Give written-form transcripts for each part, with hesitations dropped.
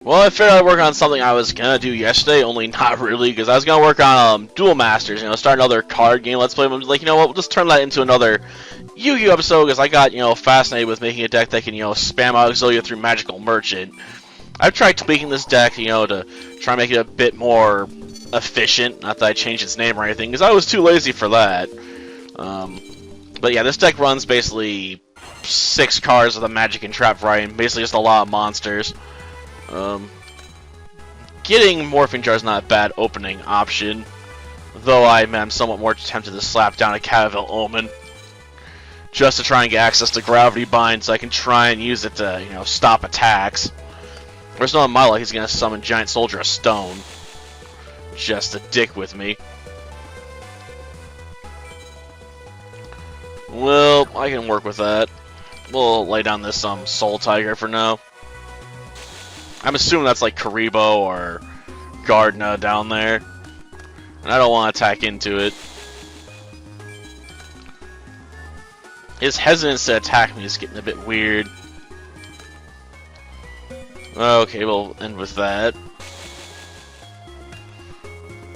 Well, I figured I'd work on something I was gonna do yesterday, only not really, because I was gonna work on Duel Masters, start another card game, let's play. I'm like, you know what, we'll just turn that into another Yu-Gi-Oh episode, because I got, fascinated with making a deck that can, spam out Exodia through Magical Merchant. I've tried tweaking this deck, to try and make it a bit more efficient, not that I changed its name or anything, because I was too lazy for that. But yeah, this deck runs basically 6 cards with a Magic and Trap variety, basically just a lot of monsters. Getting Morphing Jar is not a bad opening option, though I'm somewhat more tempted to slap down a Cavil Omen just to try and get access to Gravity Bind so I can try and use it to, stop attacks. There's no in my luck he's going to summon Giant Soldier of Stone. Just a dick with me. Well, I can work with that. We'll lay down this Soul Tiger for now. I'm assuming that's like Karibo or Gardna down there. And I don't want to attack into it. His hesitance to attack me is getting a bit weird. Okay, we'll end with that.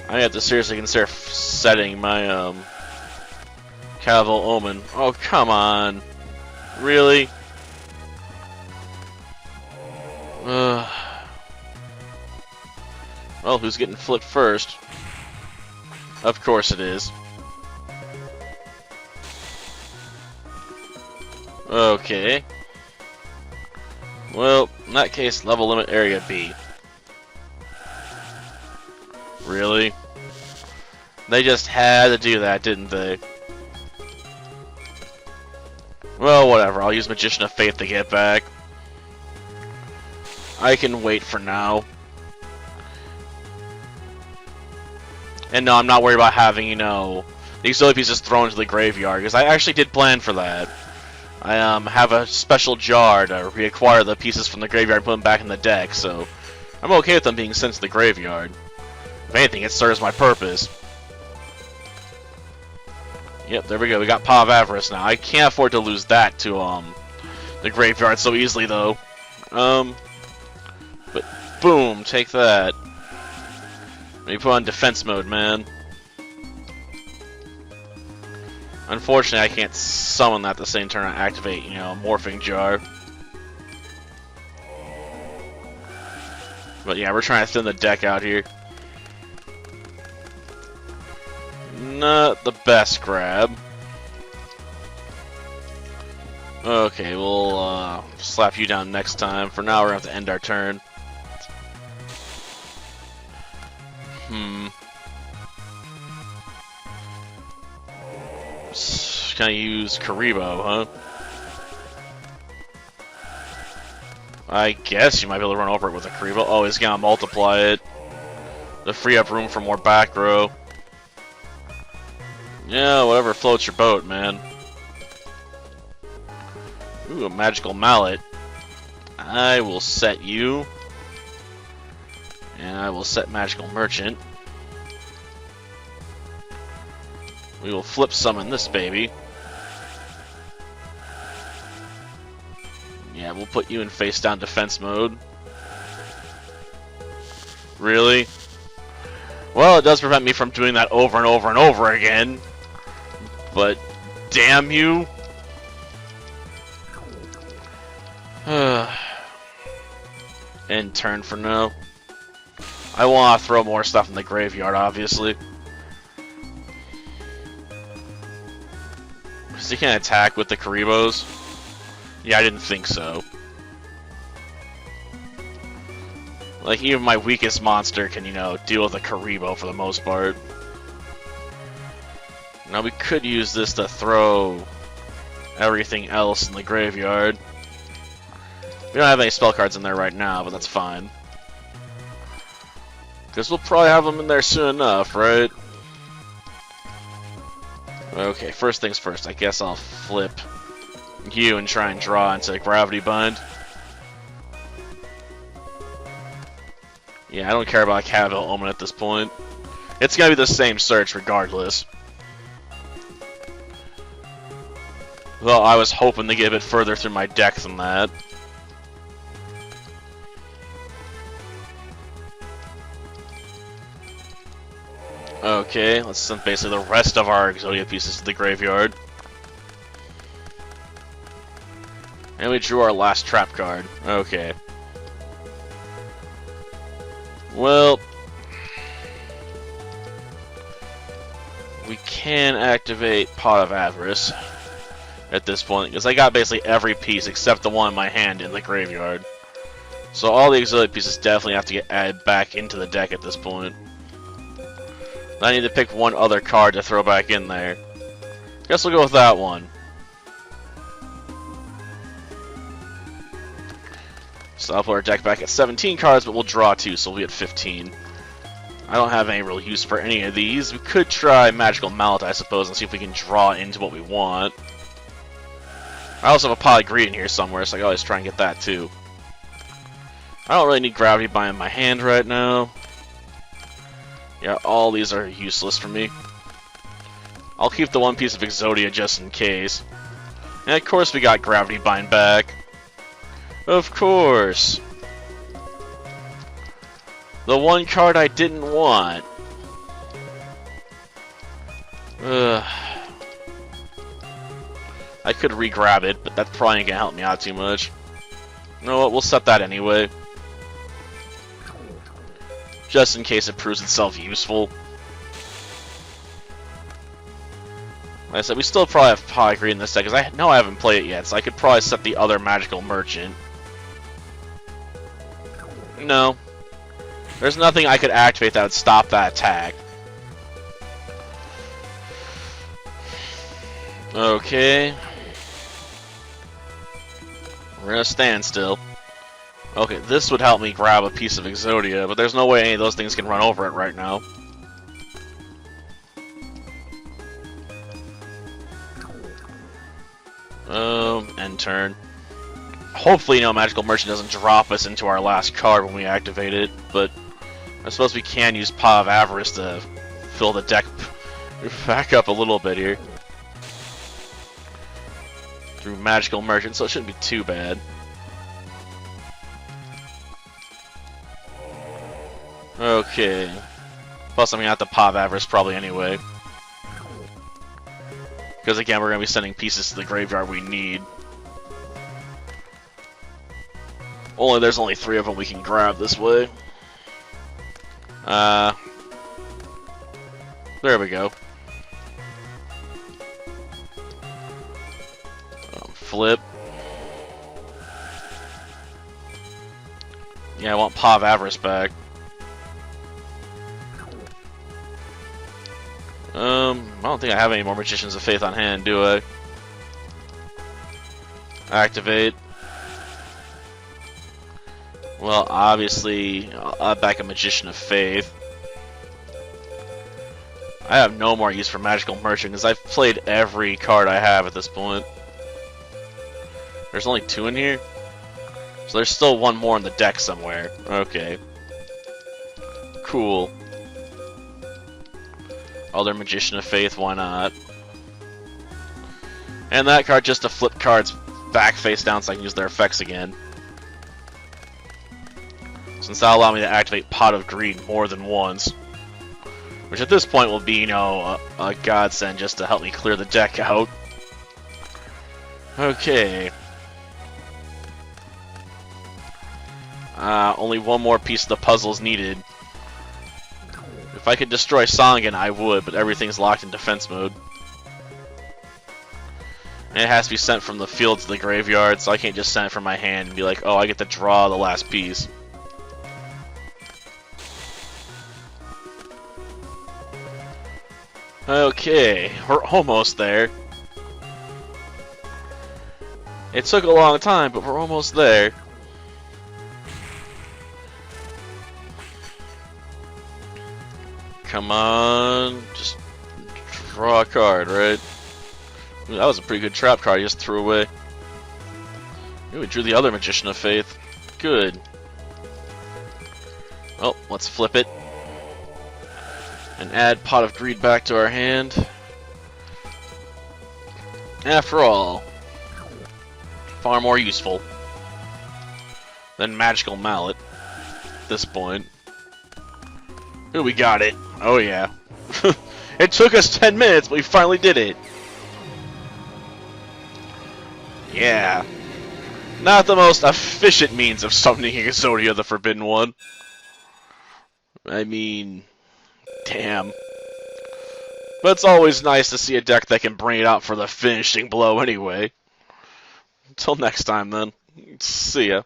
I have to seriously consider setting my Cavil Omen. Oh, come on. Really? Well, who's getting flipped first? Of course it is. Okay. Well, in that case, level limit area B. Really? They just had to do that, didn't they? Well, whatever. I'll use Magician of Faith to get back. I can wait for now. And no, I'm not worried about having, the Exodia pieces thrown into the graveyard, because I actually did plan for that. I have a special jar to reacquire the pieces from the graveyard and put them back in the deck, so I'm okay with them being sent to the graveyard. If anything, it serves my purpose. Yep, there we go. We got Paw of Avarice now. I can't afford to lose that to the graveyard so easily, though. But boom, take that. Let me put on defense mode, man. Unfortunately, I can't summon that the same turn I activate, Morphing Jar. But yeah, we're trying to thin the deck out here. Not the best grab. Okay, we'll slap you down next time. For now, we're going to have to end our turn. Can I use Karibo, huh? I guess you might be able to run over it with a Karibo. Oh, he's gonna multiply it to free up room for more back row. Yeah, whatever floats your boat, man. Ooh, a Magical Mallet. I will set you. And I will set Magical Merchant. We will flip summon this baby. Yeah, we'll put you in face down defense mode. Really? Well, it does prevent me from doing that over and over and over again. But damn you. End turn for now. I want to throw more stuff in the graveyard, obviously. Because he can attack with the Karibos. Yeah, I didn't think so. Like, even my weakest monster can, deal with a Karibo for the most part. Now, we could use this to throw everything else in the graveyard. We don't have any spell cards in there right now, but that's fine. Because we'll probably have them in there soon enough, right? Okay, first things first. I guess I'll flip you and try and draw into Gravity Bind. Yeah, I don't care about Cavil Omen at this point. It's gonna be the same search regardless. Well, I was hoping to get a bit further through my deck than that. Okay, let's send basically the rest of our Exodia pieces to the graveyard. And we drew our last trap card. Okay. Well, we can activate Pot of Avarice at this point, because I got basically every piece except the one in my hand in the graveyard. So all the Exodia pieces definitely have to get added back into the deck at this point. I need to pick one other card to throw back in there. Guess we'll go with that one. So I'll put our deck back at 17 cards, but we'll draw 2, so we'll be at 15. I don't have any real use for any of these. We could try Magical Mallet, I suppose, and see if we can draw into what we want. I also have a Pot of Greed in here somewhere, so I can always try and get that too. I don't really need Gravity Bind in my hand right now. Yeah, all these are useless for me. I'll keep the one piece of Exodia just in case. And of course we got Gravity Bind back. Of course. The one card I didn't want. Ugh. I could re-grab it, but that's probably ain't gonna help me out too much. You know what, we'll set that anyway. Just in case it proves itself useful. Like I said, we still probably have Pot of Greed in this deck, because I know I haven't played it yet, so I could probably set the other Magical Merchant. No. There's nothing I could activate that would stop that attack. Okay. We're gonna stand still. Okay, this would help me grab a piece of Exodia, but there's no way any of those things can run over it right now. End turn. Hopefully, Magical Merchant doesn't drop us into our last card when we activate it, but I suppose we can use Pot of Avarice to fill the deck back up a little bit here. Through Magical Merchant, so it shouldn't be too bad. Okay. Plus, I'm gonna have to Pot of Avarice probably anyway. Because again, we're gonna be sending pieces to the graveyard we need. There's only 3 of them we can grab this way. There we go. Flip. Yeah, I want Pot of Avarice back. I don't think I have any more Magicians of Faith on hand, do I? Activate. Well, obviously, I'll add back a Magician of Faith. I have no more use for Magical Merchant, because I've played every card I have at this point. There's only 2 in here? So there's still one more in the deck somewhere. Okay. Cool. Other Magician of Faith, why not? And that card just to flip cards back face down so I can use their effects again. Since that'll allow me to activate Pot of Greed more than once. Which at this point will be, a godsend just to help me clear the deck out. Okay. Only one more piece of the puzzle is needed. If I could destroy Songan, I would, but everything's locked in defense mode. And it has to be sent from the field to the graveyard, so I can't just send it from my hand and be like, oh, I get to draw the last piece. Okay, we're almost there. It took a long time, but we're almost there. Come on, just draw a card, right? Ooh, that was a pretty good trap card you just threw away. Ooh, we drew the other Magician of Faith. Good. Oh, let's flip it. And add Pot of Greed back to our hand. After all, far more useful than Magical Mallet at this point. Ooh, we got it. Oh yeah. It took us 10 minutes, but we finally did it. Yeah. Not the most efficient means of summoning Exodia, the Forbidden One. I mean, damn. But it's always nice to see a deck that can bring it out for the finishing blow anyway. Until next time, then. See ya.